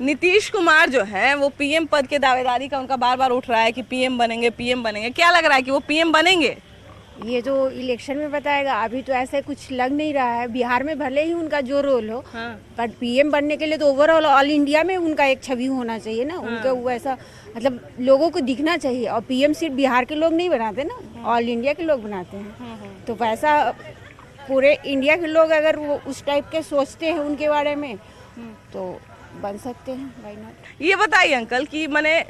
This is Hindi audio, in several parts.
नीतीश कुमार जो है वो पीएम पद के दावेदारी का उनका बार बार उठ रहा है कि पीएम बनेंगे। क्या लग रहा है कि वो पीएम बनेंगे? ये जो इलेक्शन में बताएगा, अभी तो ऐसे कुछ लग नहीं रहा है। बिहार में भले ही उनका जो रोल हो, बट पीएम बनने के लिए तो ओवरऑल ऑल इंडिया में उनका एक छवि होना चाहिए ना। उनका वो ऐसा मतलब लोगों को दिखना चाहिए। और पीएम सिर्फ बिहार के लोग नहीं बनाते ना, ऑल इंडिया के लोग बनाते हैं। तो वैसा पूरे इंडिया के लोग अगर वो उस टाइप के सोचते हैं उनके बारे में तो बन सकते हैं, व्हाई नॉट। ये बताइए अंकल कि मैंने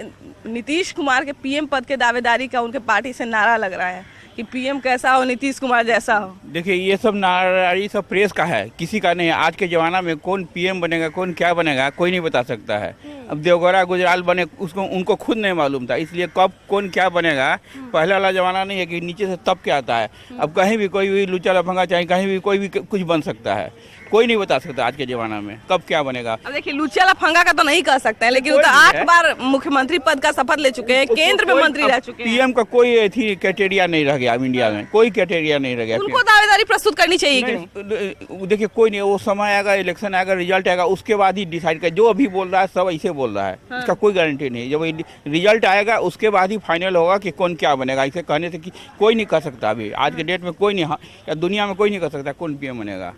नीतीश कुमार के पीएम पद के दावेदारी का उनके पार्टी से नारा लग रहा है कि पीएम कैसा हो, नीतीश कुमार जैसा हो। देखिए ये सब नाराजी सब प्रेस का है, किसी का नहीं है। आज के ज़माना में कौन पीएम बनेगा, कौन क्या बनेगा, कोई नहीं बता सकता है। अब देवगौड़ा गुजराल बने, उसको उनको खुद नहीं मालूम था, इसलिए कब कौन क्या बनेगा पहले वाला ज़माना नहीं है कि नीचे से तब क्या आता है। अब कहीं भी कोई भी लुच्चा लफंगा चाहे कहीं भी कोई भी कुछ बन सकता है, कोई नहीं बता सकता आज के ज़माना में कब क्या बनेगा। अब देखिए लुच्चा लफंगा का तो नहीं कह सकते हैं, लेकिन वो तो 8 बार मुख्यमंत्री पद का शपथ ले चुके हैं, केंद्र में मंत्री रह चुके हैं। पीएम का कोई थी क्राइटेरिया नहीं रह गया, अब इंडिया में कोई क्राइटेरिया नहीं रह गया। उनको दावेदारी प्रस्तुत करनी चाहिए कि नहीं? देखिए कोई नहीं, वो समय आएगा, इलेक्शन आएगा, रिजल्ट आएगा, उसके बाद ही डिसाइड कर। जो अभी बोल रहा है सब ऐसे बोल रहा है, इसका कोई गारंटी नहीं। जब रिजल्ट आएगा उसके बाद ही फाइनल होगा कि कौन क्या बनेगा। इसे कहने से कि कोई नहीं कह सकता अभी आज के डेट में, कोई नहीं, या दुनिया में कोई नहीं कह सकता कौन पीएम बनेगा।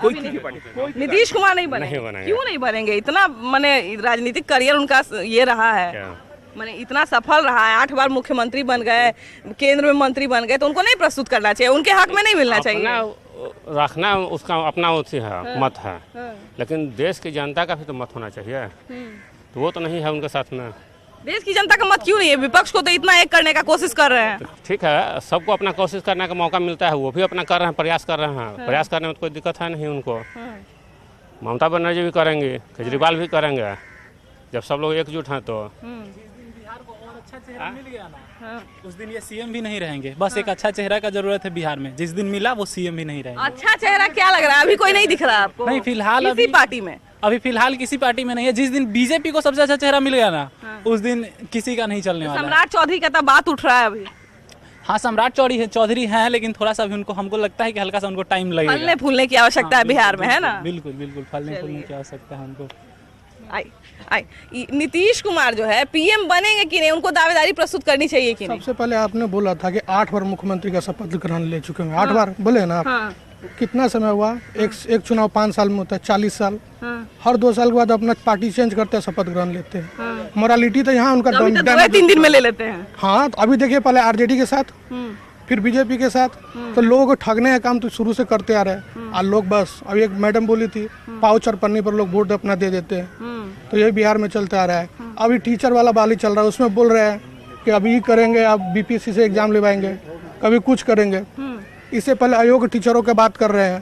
कोई किसी पार्टी नीतीश कुमार नहीं बनेंगे। क्यों नहीं बनेंगे? इतना माने राजनीतिक करियर उनका ये रहा है, माने इतना सफल रहा है, 8 बार मुख्यमंत्री बन गए, केंद्र में मंत्री बन गए, तो उनको नहीं प्रस्तुत करना चाहिए? उनके हक में नहीं मिलना चाहिए? रखना उसका अपना मत है, लेकिन देश की जनता का भी तो मत होना चाहिए। तो वो तो नहीं है उनके साथ में। देश की जनता का मत क्यों नहीं है? विपक्ष को तो इतना एक करने का कोशिश कर रहे हैं। ठीक है, सबको अपना कोशिश करने का मौका मिलता है, वो भी अपना कर रहे हैं, प्रयास कर रहे हैं। प्रयास करने में कोई दिक्कत है नहीं उनको। ममता बनर्जी भी करेंगे, केजरीवाल भी करेंगे, जब सब लोग एकजुट हैं तो। बिहार को और अच्छा चेहरा मिल गया ना, उस दिन ये सीएम भी नहीं रहेंगे। बस एक अच्छा चेहरा का जरूरत है बिहार में, जिस दिन मिला वो सीएम भी नहीं रहेंगे। अच्छा चेहरा क्या लग रहा है? अभी कोई नहीं दिख रहा आपको? नहीं, फिलहाल किसी पार्टी में अभी फिलहाल किसी पार्टी में नहीं है। जिस दिन बीजेपी को सबसे अच्छा चेहरा मिल गया ना, उस दिन किसी का नहीं चलने वाला। सम्राट चौधरी का तो बात उठ रहा है अभी। हाँ, सम्राट चौधरी हैं, लेकिन थोड़ा सा भी हमको लगता है कि हल्का सा उनको टाइम लगेगा। फलने फूलने की आवश्यकता है बिहार में, है ना? बिल्कुल बिल्कुल, फलने फूलने की आवश्यकता है उनको। नीतीश कुमार जो है पीएम बनेंगे कि नहीं? उनको दावेदारी प्रस्तुत करनी चाहिए कि नहीं? सबसे पहले आपने बोला था कि 8 बार मुख्यमंत्री का शपथ ग्रहण ले चुके हैं। 8 बार बोले ना आप? कितना समय हुआ? एक चुनाव 5 साल में होता है, 40 साल। हर 2 साल के बाद अपना पार्टी चेंज करते हैं, शपथ ग्रहण लेते हैं। मोरालिटी तो यहाँ उनका 2-3 दिन में ले लेते हैं। हाँ, तो अभी देखिए पहले आरजेडी के साथ, फिर बीजेपी के साथ, तो लोग ठगने का काम तो शुरू से करते आ रहे हैं। और लोग बस, अभी एक मैडम बोली थी, पाउच और पन्नी पर लोग वोट अपना दे देते हैं। तो ये बिहार में चलता आ रहा है। अभी टीचर वाला बाली चल रहा है, उसमें बोल रहे हैं कि अभी ये करेंगे, अब बीपीएससी से एग्जाम लिवाएंगे, कभी कुछ करेंगे। इससे पहले अयोग्य टीचरों की बात कर रहे हैं।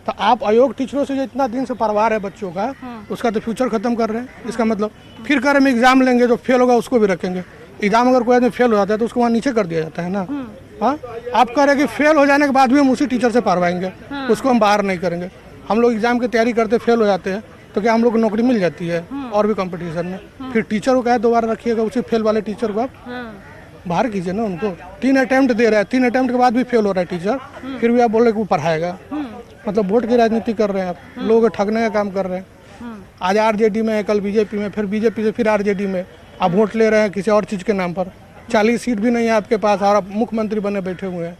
तो आप अयोग्य टीचरों से जो इतना दिन से परवार है बच्चों का, उसका तो फ्यूचर खत्म कर रहे हैं। इसका मतलब फिर कर हम एग्जाम लेंगे, जो फेल होगा उसको भी रखेंगे। एग्जाम अगर कोई आदमी फेल हो जाता है तो उसको वहाँ नीचे कर दिया जाता है ना। हाँ, आप कह रहे हैं कि फेल हो जाने के बाद भी हम उसी टीचर से पढ़वाएंगे, उसको हम बाहर नहीं करेंगे। हम लोग एग्जाम की तैयारी करते फेल हो जाते हैं तो क्या हम लोग को नौकरी मिल जाती है और भी कंपटीशन में? फिर टीचर को क्या दोबारा रखिएगा, उसी फेल वाले टीचर को आप बाहर कीजिए ना। उनको 3 अटेम्प्ट दे रहा है, 3 अटेम्प्ट के बाद भी फेल हो रहा है टीचर, फिर भी आप बोल रहे कि वो पढ़ाएगा। मतलब वोट की राजनीति कर रहे हैं आप, लोगों को ठगने का काम कर रहे हैं। आज आरजेडी में है, कल बीजेपी में, फिर बीजेपी से फिर आरजेडी में। आप वोट ले रहे हैं किसी और चीज़ के नाम पर। 40 सीट भी नहीं है आपके पास और आप मुख्यमंत्री बने बैठे हुए हैं।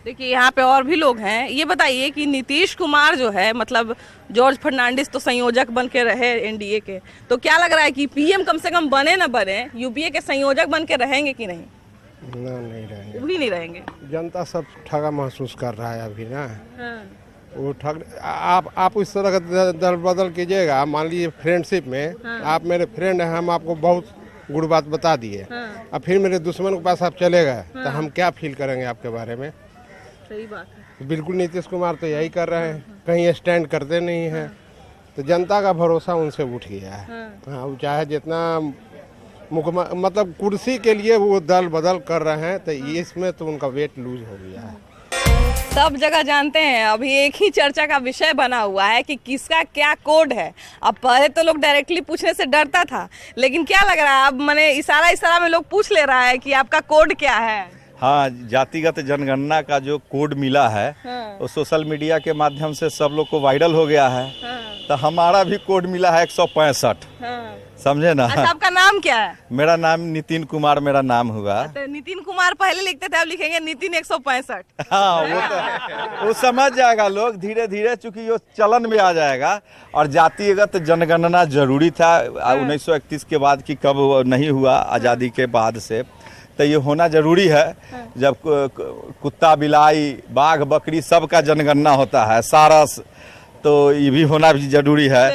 देखिए यहाँ पे और भी लोग हैं। ये बताइए कि नीतीश कुमार जो है, मतलब जॉर्ज फर्नांडिस तो संयोजक बन के रहे एनडीए के, तो क्या लग रहा है कि पीएम कम से कम बने ना बने, यूपीए के संयोजक बन के रहेंगे कि नहीं? नहीं रहेंगे। वो भी नहीं रहेंगे। जनता सब ठगा महसूस कर रहा है अभी ना। वो ठग आप इस तरह का दल बदल कीजिएगा। मान लीजिए फ्रेंडशिप में आप मेरे फ्रेंड हैं, हम आपको बहुत गुड बात बता दिए, अब फिर मेरे दुश्मन के पास आप चले गए तो हम क्या फील करेंगे आपके बारे में? सही बात है। बिल्कुल नीतीश कुमार तो यही कर रहे हैं, कहीं स्टैंड करते नहीं हैं। तो जनता का भरोसा उनसे उठ गया है। हाँ, वो चाहे जितना मतलब कुर्सी के लिए वो दल बदल कर रहे हैं, तो इसमें तो उनका वेट लूज हो गया है। सब जगह जानते हैं, अभी एक ही चर्चा का विषय बना हुआ है कि किसका क्या कोड है। अब पहले तो लोग डायरेक्टली पूछने से डरता था, लेकिन क्या लग रहा है अब मैंने इशारा में लोग पूछ ले रहा है कि आपका कोड क्या है? हाँ, जातिगत जनगणना का जो कोड मिला है वो सोशल मीडिया के माध्यम से सब लोग को वायरल हो गया है। तो हमारा भी कोड मिला है 165। हाँ। समझे ना। अच्छा, आपका नाम क्या है? मेरा नाम नितिन कुमार मेरा नाम हुआ। तो नितिन कुमार पहले लिखते थे, अब लिखेंगे नितिन 165। हाँ वो तो है। वो समझ जाएगा लोग धीरे धीरे, चूंकि ये चलन में आ जाएगा। और जातिगत जनगणना जरूरी था 1931 के बाद की, कब नहीं हुआ आज़ादी के बाद से, तो ये होना जरूरी है। जब कुत्ता बिलाई बाघ बकरी सबका जनगणना होता है, सारस, तो ये भी होना भी जरूरी है।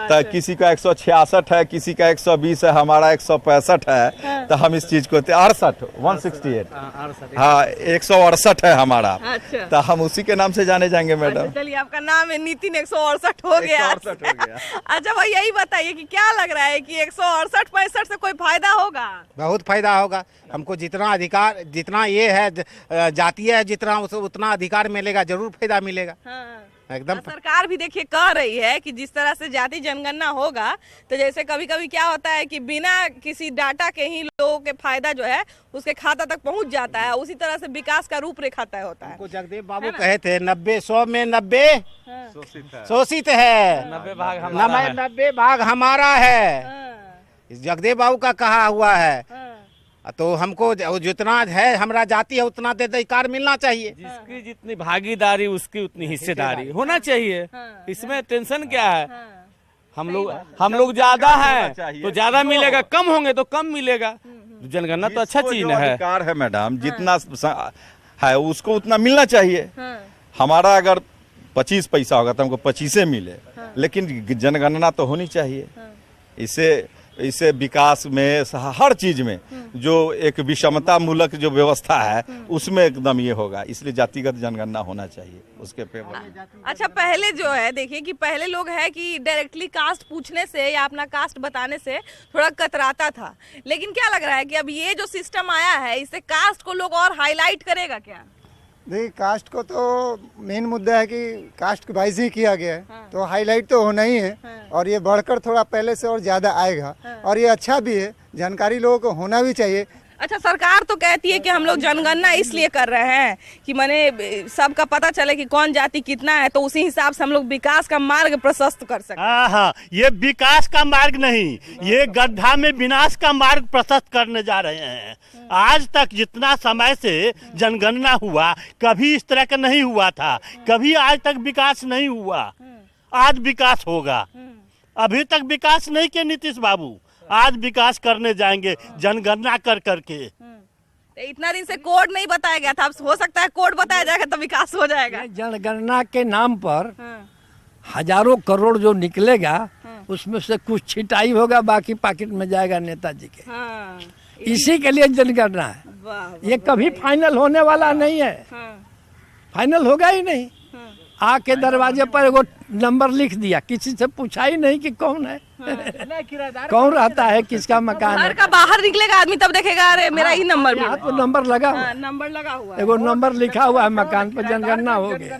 तो किसी का 166 है, किसी का 120 है, हमारा 165 है। तो हम इस चीज को 168 हाँ 168 है हमारा। अच्छा। तो हम उसी के नाम से जाने जाएंगे मैडम। चलिए, आपका नाम है नितिन 168 हो गया। 168 हो गया। अच्छा भाई, यही बताइए कि क्या लग रहा है कि 168-65 से कोई फायदा होगा? बहुत फायदा होगा हमको। जितना अधिकार, जितना ये है जातीय है, जितना उतना अधिकार मिलेगा, जरूर फायदा मिलेगा। हाँ। एकदम। सरकार भी देखिए कह रही है कि जिस तरह से जाति जनगणना होगा, तो जैसे कभी कभी क्या होता है कि बिना किसी डाटा के ही लोगों के फायदा जो है उसके खाता तक पहुंच जाता है, उसी तरह से विकास का रूपरेखा तय होता है। जगदेव बाबू कहे थे 90-100 में 90 शोषित है, 90 भाग हमारा है। जगदेव बाबू का कहा हुआ है। तो हमको जितना है हमारा जाति है उतना दे अधिकार मिलना चाहिए। जिसकी जितनी भागीदारी उसकी उतनी हिस्सेदारी होना चाहिए। इसमें टेंशन क्या है? हम लोग ज्यादा हैं तो ज्यादा मिलेगा, कम होंगे तो कम मिलेगा। जनगणना तो अच्छा चीज है। अधिकार है मैडम, जितना है उसको उतना मिलना चाहिए। हमारा अगर 25 पैसा होगा तो हमको 25 मिले, लेकिन जनगणना तो होनी चाहिए। इससे विकास में हर चीज में जो एक विषमता मूलक जो व्यवस्था है उसमें एकदम ये होगा, इसलिए जातिगत जनगणना होना चाहिए उसके पेपर। अच्छा, पहले जो है देखिए कि पहले लोग है कि डायरेक्टली कास्ट पूछने से या अपना कास्ट बताने से थोड़ा कतराता था, लेकिन क्या लग रहा है कि अब ये जो सिस्टम आया है इससे कास्ट को लोग और हाईलाइट करेगा क्या? देखिए, कास्ट को तो मेन मुद्दा है कि कास्ट के वाइज ही किया गया है। तो हाईलाइट तो होना ही है। और ये बढ़कर थोड़ा पहले से और ज़्यादा आएगा। और ये अच्छा भी है, जानकारी लोगों को होना भी चाहिए। अच्छा, सरकार तो कहती है कि हम लोग जनगणना इसलिए कर रहे हैं कि माने सबका पता चले कि कौन जाति कितना है, तो उसी हिसाब से हम लोग विकास का मार्ग प्रशस्त कर सकें। हाँ, ये विकास का मार्ग नहीं, ये गड्ढा में विनाश का मार्ग प्रशस्त करने जा रहे हैं। आज तक जितना समय से जनगणना हुआ कभी इस तरह का नहीं हुआ था, कभी आज तक विकास नहीं हुआ। आज विकास होगा। अभी तक विकास नहीं किया नीतीश बाबू, आज विकास करने जाएंगे जनगणना कर करके। इतना दिन से कोड नहीं बताया गया था, अब हो सकता है कोड बताया जाएगा तो विकास हो जाएगा। जनगणना के नाम पर हजारों करोड़ जो निकलेगा उसमें से कुछ छिटाई होगा, बाकी पॉकेट में जाएगा नेताजी के। इसी के लिए जनगणना है। ये कभी फाइनल होने वाला नहीं है। फाइनल होगा ही नहीं। आके दरवाजे पर एगो नंबर लिख दिया, किसी से पूछा ही नहीं कि कौन है, कौन रहता है, किसका मकान है। घर का बाहर निकलेगा आदमी तब देखेगा अरे मेरा ही नंबर यहाँ तो नंबर लगा हुआ, नंबर लगा हुआ है, एगो नंबर लिखा हुआ है मकान पर। जनगणना हो गया,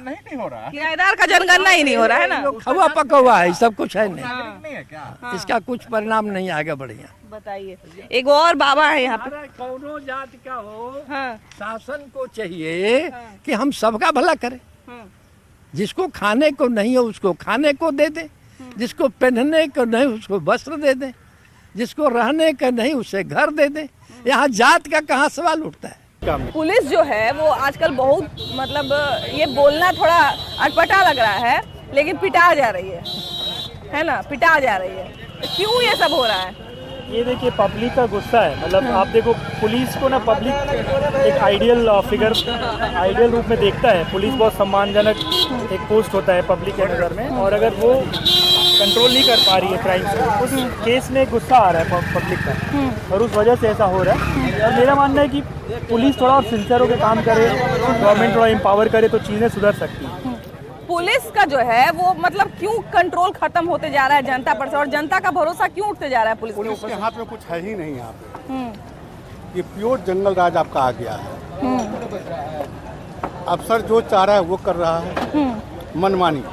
किराएदार का जनगणना ही नहीं हो रहा है ना। हवा पका हुआ है, सब कुछ है नहीं। इसका कुछ परिणाम नहीं आएगा बढ़िया। बताइए, एक और बाबा है यहाँ पे। कौनो जात का हो, शासन को चाहिए कि हम सबका भला करें। जिसको खाने को नहीं हो उसको खाने को दे दे, जिसको पहनने को नहीं उसको वस्त्र दे दे, जिसको रहने का नहीं उसे घर दे दे। यहाँ जात का कहाँ सवाल उठता है। पुलिस जो है वो आजकल बहुत मतलब ये बोलना थोड़ा अटपटा लग रहा है, लेकिन पिटा जा रही है ना, पिटा जा रही है। क्यों ये सब हो रहा है? ये देखिए, पब्लिक का गुस्सा है। मतलब आप देखो, पुलिस को ना पब्लिक एक आइडियल फिगर, आइडियल रूप में देखता है। पुलिस बहुत सम्मानजनक एक पोस्ट होता है पब्लिक के नज़र में, और अगर वो कंट्रोल नहीं कर पा रही है क्राइम से, उस केस में गुस्सा आ रहा है पब्लिक का, और उस वजह से ऐसा हो रहा है। और मेरा मानना है कि पुलिस थोड़ा और सिंसियर होकर काम करे, गवर्नमेंट थोड़ा एम्पावर करे तो चीज़ें सुधर सकती हैं। पुलिस का जो है वो मतलब क्यों कंट्रोल खत्म होते जा रहा है जनता पर से, और जनता का भरोसा क्यों उठते जा रहा है पुलिस के हाथ में कुछ है ही नहीं यहाँ पे। ये प्योर जंगल राज आपका आ गया है। अफसर जो चाह रहा है वो कर रहा है, मनमानी।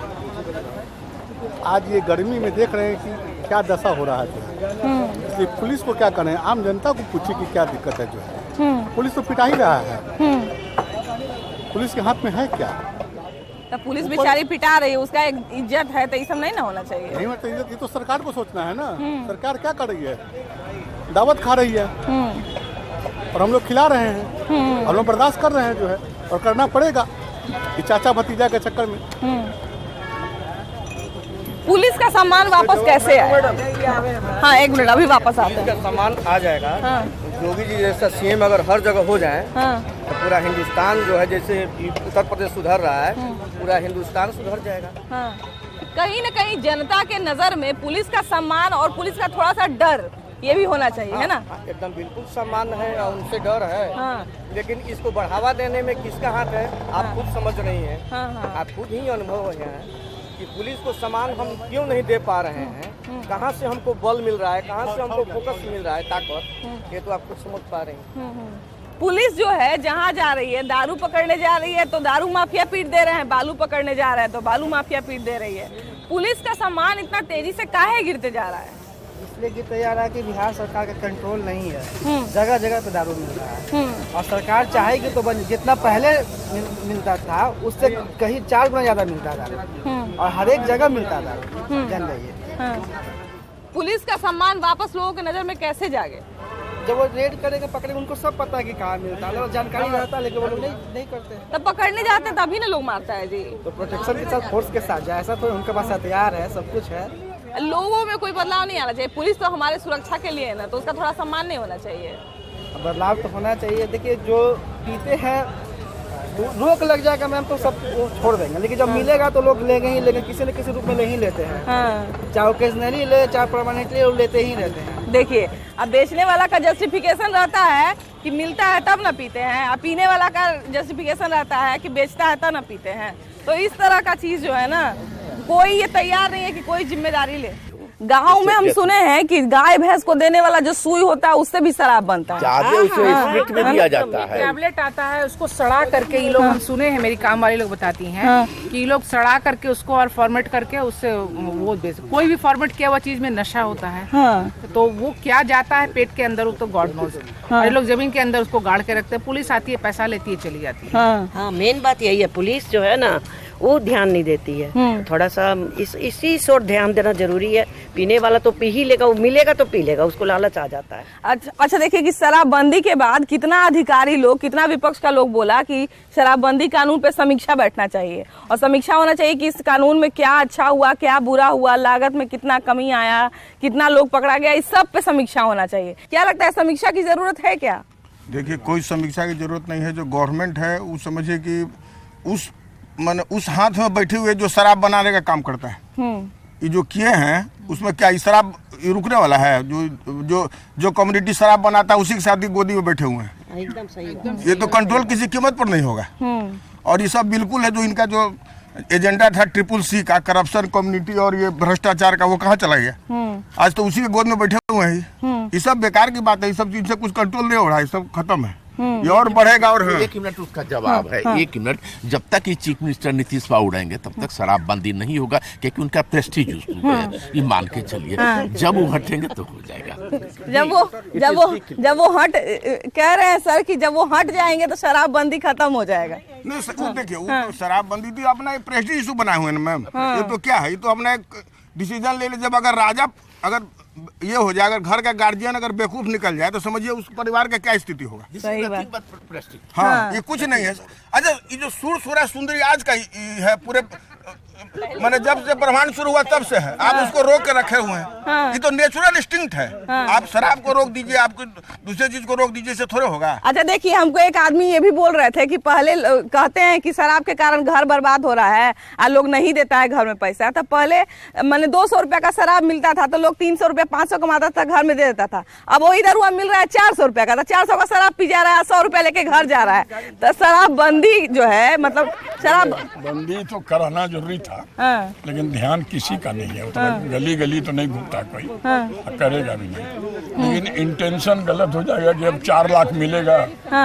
आज ये गर्मी में देख रहे हैं कि क्या दशा हो रहा है। इसलिए पुलिस को क्या करें, आम जनता को पूछे कि क्या दिक्कत है। जो है पुलिस तो पिटा ही रहा है। पुलिस के हाथ में है क्या? तो पुलिस बेचारी पिटा रही है, उसका एक इज्जत है, तो ये सब नहीं ना होना चाहिए। नहीं मतलब इज्जत, ये तो सरकार को सोचना है ना। सरकार क्या कर रही है, दावत खा रही है और हम लोग खिला रहे हैं, हम लोग बर्दाश्त कर रहे हैं जो है, और करना पड़ेगा कि चाचा भतीजा के चक्कर में। पुलिस का सम्मान वापस कैसे आए? हाँ, एक मिनट, अभी वापस आते हैं। सम्मान आ जाएगा। हाँ। योगी जी जैसा सीएम अगर हर जगह हो जाए, हाँ। तो पूरा हिंदुस्तान जो है, जैसे उत्तर प्रदेश सुधर रहा है, पूरा हिंदुस्तान सुधर जाएगा। हाँ। कहीं न कहीं जनता के नजर में पुलिस का सम्मान और पुलिस का थोड़ा सा डर ये भी होना चाहिए, है ना? एकदम बिल्कुल सम्मान है और उनसे डर है। हाँ। लेकिन इसको बढ़ावा देने में किसका हाथ है, आप खुद समझ रही हैं। हाँ। आप खुद ही अनुभव है कि पुलिस को सम्मान हम क्यों नहीं दे पा रहे हैं, कहाँ से हमको बल मिल रहा है, कहाँ से हमको फोकस मिल रहा है, ताकत, ये तो आप खुद समझ पा रहे हैं। पुलिस जो है जहाँ जा रही है, दारू पकड़ने जा रही है तो दारू माफिया पीट दे रहे हैं, बालू पकड़ने जा रहा है तो बालू माफिया पीट दे रही है। पुलिस का सम्मान इतना तेजी से काहे गिरते जा रहा है? इसलिए गिरते जा रहा है कि बिहार सरकार का कंट्रोल नहीं है, जगह जगह पे दारू मिल रहा है, और सरकार चाहेगी तो जितना पहले मिलता था उससे कहीं 4 गुना ज्यादा मिलता था, और हर एक जगह मिलता था, जान जाइए। पुलिस का सम्मान वापस लोगों के नजर में कैसे जागे? जब वो रेड करेगा, पकड़ेगा, उनको सब पता है कि कहाँ मिलता है, और जानकारी रहता है, लेकिन वो लोग नहीं करते। तब पकड़ने जाते हैं तभी ना लोग मारता है जी। तो प्रोटेक्शन के साथ, फोर्स के साथ जाए, ऐसा तो उनके पास हथियार है, सब कुछ है। लोगों में कोई बदलाव नहीं आना चाहिए। पुलिस तो हमारे सुरक्षा के लिए है ना, तो उसका थोड़ा सम्मान नहीं होना चाहिए। बदलाव तो होना चाहिए। देखिए, जो पीते हैं रोक लग जाएगा मैम तो सब वो छोड़ देंगे, लेकिन जब मिलेगा तो लोग लेंगे ही, लेकिन किसी न किसी रूप में नहीं लेते हैं। चाहे ओकेजनली ले, चाहे परमानेंटली लेते ही रहते हैं। देखिए, अब बेचने वाला का जस्टिफिकेशन रहता है कि मिलता है तब ना पीते हैं, अब पीने वाला का जस्टिफिकेशन रहता है कि बेचता है तब ना पीते हैं। तो इस तरह का चीज जो है ना, कोई ये तैयार नहीं है कि कोई जिम्मेदारी ले। गांव में हम सुने हैं कि गाय भैंस को देने वाला जो सुई होता है उससे भी शराब बनता है, स्प्रिट में दिया जाता है। टैबलेट आता है, उसको सड़ा करके ये लोग, हम सुने हैं, मेरी काम वाली लोग बताती हैं कि ये लोग सड़ा करके उसको और फॉर्मेट करके उससे वो कोई भी फॉर्मेट किया हुआ चीज में नशा होता है, तो वो क्या जाता है पेट के अंदर, वो तो गॉड नोज। ये लोग जमीन के अंदर उसको गाड़ के रखते हैं, पुलिस आती है, पैसा लेती है, चली जाती है। हाँ, मेन बात यही है, पुलिस जो है ना वो ध्यान नहीं देती है। थोड़ा सा इसी सोच ध्यान देना जरूरी है। पीने वाला तो पी ही लेगा, वो मिलेगा तो पी लेगा, उसको लालच आ जाता है। अच्छा, देखिए कि शराबबंदी के बाद कितना अधिकारी लोग, कितना विपक्ष का लोग बोला कि शराबबंदी कानून पे समीक्षा बैठना चाहिए, और समीक्षा होना चाहिए कि इस कानून में क्या अच्छा हुआ, क्या बुरा हुआ, लागत में कितना कमी आया, कितना लोग पकड़ा गया, इस सब पे समीक्षा होना चाहिए। क्या लगता है, समीक्षा की जरूरत है क्या? देखिए, कोई समीक्षा की जरूरत नहीं है। जो गवर्नमेंट है वो समझिए कि उस हाथ में बैठे हुए जो शराब बनाने का काम करता है, ये जो किए हैं उसमें क्या ये शराब रुकने वाला है? जो कम्युनिटी शराब बनाता है उसी के साथ ही गोदी में बैठे हुए हैं। एकदम सही। ये तो कंट्रोल किसी कीमत पर नहीं होगा। और ये सब बिल्कुल है, जो इनका जो एजेंडा था CCC का, करप्शन, कम्युनिटी और ये भ्रष्टाचार का, वो कहाँ चला गया? आज तो उसी के गोद में बैठे हुए हैं। ये सब बेकार की बात है, ये सब चीज से कुछ कंट्रोल नहीं हो रहा है, ये सब खत्म है। ये और बढ़ेगा। और एक मिनट उसका जवाब है। एक मिनट, जब तक ये चीफ मिनिस्टर नीतीश बाबू रहेंगे तब तक शराबबंदी नहीं होगा, क्योंकि उनका प्रेस्टीज है, ये मान के चलिए। जब वो हटेंगे तो हो जाएगा। जब वो हट कह रहे हैं सर कि जब वो हट जाएंगे तो शराबबंदी खत्म हो जाएगा। नहीं, देखिए, वो तो शराबबंदी थी अपना एक प्रेस्टीज इशू बनाए हुए हैं मैम। ये तो क्या है, ये तो अपना एक डिसीजन ले ले। जब अगर ये हो जाए, अगर घर का गार्जियन अगर बेवकूफ निकल जाए तो समझिए उस परिवार का क्या स्थिति होगा। सही बात। हाँ, ये कुछ नहीं है। अच्छा, ये जो सूरा सुंदरी आज का है, पूरे मैंने जब से ब्रह्मांड शुरू हुआ तब से है, आप उसको रोक के रखे हुए हैं। ये तो नेचुरल इंस्टिंक्ट है। आप शराब को रोक दीजिए, आपको दूसरे चीज को रोक दीजिए, इससे थोड़े होगा। अच्छा, देखिए, हमको एक आदमी ये भी बोल रहे थे कि पहले कहते हैं कि शराब के कारण घर बर्बाद हो रहा है और लोग नहीं देता है घर में पैसा। तो पहले मैंने 200 रुपया का शराब मिलता था तो लोग 300 रुपया 500 कमाता था, घर में दे देता था। अब वो इधर हुआ मिल रहा है 400 रुपया का, तो 400 का शराब पी जा रहा है, 100 रुपया लेके घर जा रहा है। तो शराबबंदी जो है, मतलब शराबबंदी तो कराना जरूरी था, लेकिन ध्यान किसी का नहीं है उतना। गली गली तो नहीं घूमता कोई, करेगा भी नहीं। लेकिन इंटेंशन गलत हो जाएगा कि अब 4 लाख मिलेगा,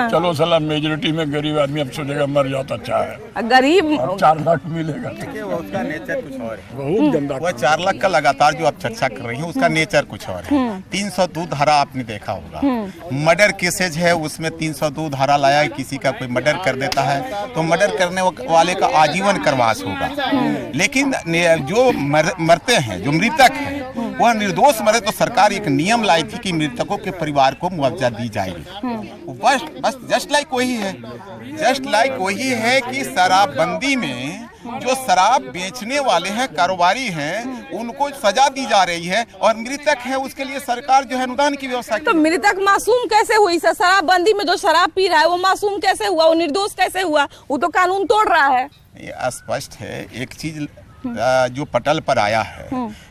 चलो साला मेजोरिटी में गरीब आदमी अब सोचेगा मर जाओ तो अच्छा है, गरीब 4 लाख मिलेगा। उसका नेचर कुछ और है, बहुत गंदा। वो 4 लाख का लगातार जो आप चर्चा कर रही हैं, उसका नेचर नेचर कुछ और है। 302 धारा आपने देखा होगा, मर्डर केसेज है उसमें 302 धारा लाया, किसी का कोई मर्डर कर देता है तो मर्डर करने वाले का आजीवन कारावास होगा। लेकिन जो मरते हैं, जो मृतक है वह निर्दोष मरे तो सरकार एक नियम लाई थी कि मृतकों के परिवार को मुआवजा दी जाएगी। बस जस्ट लाइक वही है कि शराबबंदी में जो शराब बेचने वाले हैं, कारोबारी हैं, उनको सजा दी जा रही है और मृतक है उसके लिए सरकार जो है अनुदान की व्यवस्था। तो मृतक मासूम कैसे हुई? शराबबंदी में जो शराब पी रहा है वो मासूम कैसे हुआ? वो निर्दोष कैसे हुआ? वो तो कानून तोड़ रहा है। ये स्पष्ट है। एक चीज जो पटल पर आया है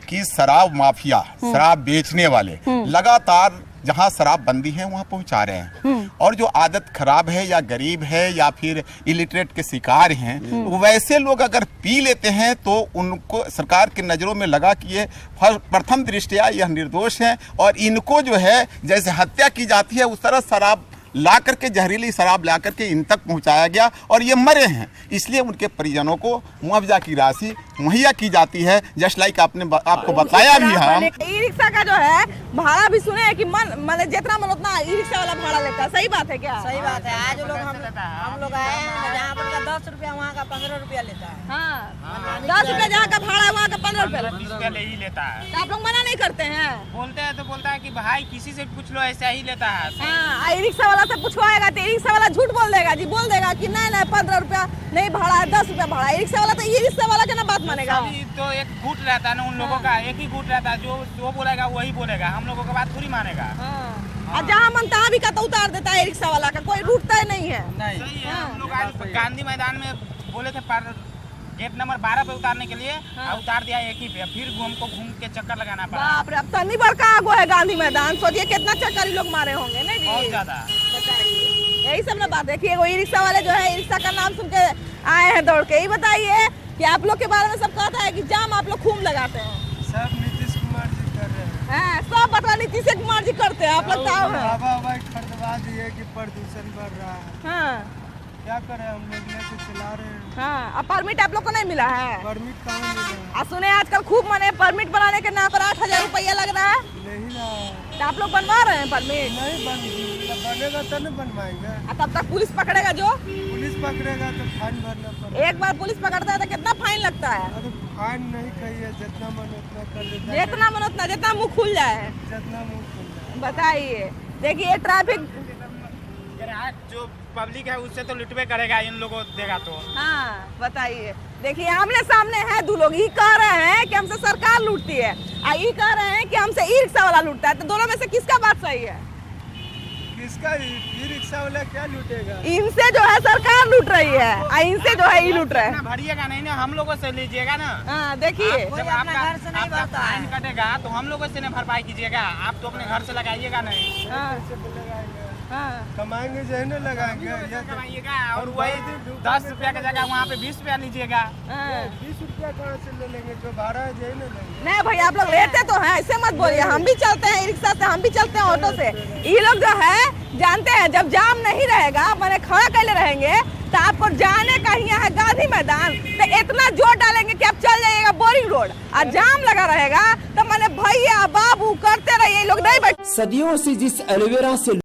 कि शराब माफिया, शराब बेचने वाले लगातार जहां शराबबंदी है वहां पहुंचा रहे हैं, और जो आदत खराब है या गरीब है या फिर इलिटरेट के शिकार हैं, वैसे लोग अगर पी लेते हैं तो उनको सरकार की नज़रों में लगा कि ये प्रथम दृष्टया यह निर्दोष है और इनको जो है जैसे हत्या की जाती है उस तरह शराब ला करके, जहरीली शराब ला करके इन तक पहुंचाया गया और ये मरे हैं। इसलिए उनके परिजनों को मुआवजा की राशि मुहैया की जाती है। जस्ट लाइक आपको बताया भी हम। ई रिक्शा का जो है भाड़ा भी सुने हैं कि मतलब जितना मन उतना ई रिक्शा वाला भाड़ा लेता है। सही बात है क्या? सही बात है। आज लोग हम लोग आए हैं, जहाँ पर का 10 रुपया वहाँ का 15 रुपया लेता है। हाँ, 10 रुपया जहाँ का भाड़ा है वहाँ का 15 रुपया ले ही लेता है। तो आप लोग मना नहीं करते हैं? बोलते हैं तो बोलता है कि भाई किसी से पूछ लो, ऐसा ही लेता है। हाँ, ई रिक्शा वाला से पूछवाएगा तो ई रिक्शा वाला झूठ बोल देगा जी, बोल देगा कि नहीं 15 रुपया नहीं भाड़ा है, 10 रुपया भाड़ा। ई रिक्शा वाला तो ई रिक्शा वाला के ना बात मानेगा। तो एक गुट रहता है ना उन लोगों का, एक ही गुट रहता है, जो बोलेगा वही बोलेगा, हम लोगों का बात थोड़ी मानेगा। और जहाँ मन तहाँ भी का तो उतार देता है रिक्शा वाला का, कोई रूटता ही नहीं है। सही है। हम लोग आज गांधी मैदान में बोले थे गेट नंबर 12 पे उतारने के लिए, उतार दिया एक ही पे, फिर हमको घूम के चक्कर लगाना पड़ा। बाप रे, अब तो नहीं बड़का आगो है गांधी मैदान, सोचिए कितना चक्कर लोग मारे होंगे। नहीं जी, बहुत ज्यादा। यही सब ना बात। देखिए वो ई रिक्शा वाले जो है ई रिक्शा का नाम सुन के आए हैं दौड़ के। यही बताइए कि आप लोग के बारे में सब कहता है कि जाम आप लोग खूब लगाते हैं। सब नीतीश कुमार जी कर रहे हैं। सब बता नीतीश कुमार जी करते हैं। आप लोग हवा खरीदवा दिए कि प्रदूषण बढ़ रहा है। हाँ, क्या करें, हम लोग लेके चला रहे हैं। हाँ, अब परमिट आप लोग को नहीं मिला है? परमिट कहाँ मिला? सुने आजकल खूब माने परमिट बनाने के नाम पर 8,000 रुपया लग रहा है। नहीं ना, तो आप लोग बनवा रहे हैं परमिट? नहीं बनेगा तो नहीं बनवाएंगे। तब तक पुलिस पकड़ेगा? जो पुलिस पकड़ेगा तो फाइन भरना पड़ेगा। एक बार पुलिस पकड़ता है तो कितना फाइन लगता है? फाइन नहीं कहिए, जितना मन उतना कर देता है। जितना मन उतना, जितना मुँह खुल जाए। जितना मुँह खुल जाए। बताइए, देखिए ट्रैफिक जो पब्लिक है उससे तो लुटवे करेगा, इन लोगों को देगा तो। हाँ, बताइए, देखिए आमने सामने है दो लोग। ये कह रहे हैं कि हमसे सरकार लूटती है और ये कह रहे हैं कि हमसे ई रिक्शा वाला लूटता है। तो दोनों में से किसका बात सही है? किसका? ई रिक्शा वाला क्या लूटेगा? इनसे जो है सरकार लूट रही है और इनसे जो है ये लूट रहे हैं। भरिएगा नहीं ना, हम लोगों से लीजिएगा ना। हाँ, देखिए जब आपका घर से नहीं भरता फाइन कटेगा तो हम लोगों से नहीं भरपाई कीजिएगा, आप तो अपने घर से लगाइएगा नहीं। कमाएंगे जो है ना लगाएंगे, कमाइएगा और वही 10 रुपया की जगह वहाँ पे 20 रुपया लीजिएगा। 20 रुपया कहाँ से ले लेंगे? जो भाड़ा है जो है ना लेंगे। नहीं भाई, आप लोग लेते तो हैं, ऐसे मत बोलिए। हम भी चलते हैं रिक्शा से, हम भी चलते हैं ऑटो से। ये लोग जो है जानते हैं जब जाम नहीं रहेगा, मैंने खड़ा कैले रहेंगे तो आपको जाने का ही है गांधी मैदान, तो इतना जोर डालेंगे कि आप चल जाइएगा बोरिंग रोड। और जाम लगा रहेगा तो मैंने भैया बाबू करते रहिए, लोग नहीं बैठ। सदियों से जिस एलोवेरा से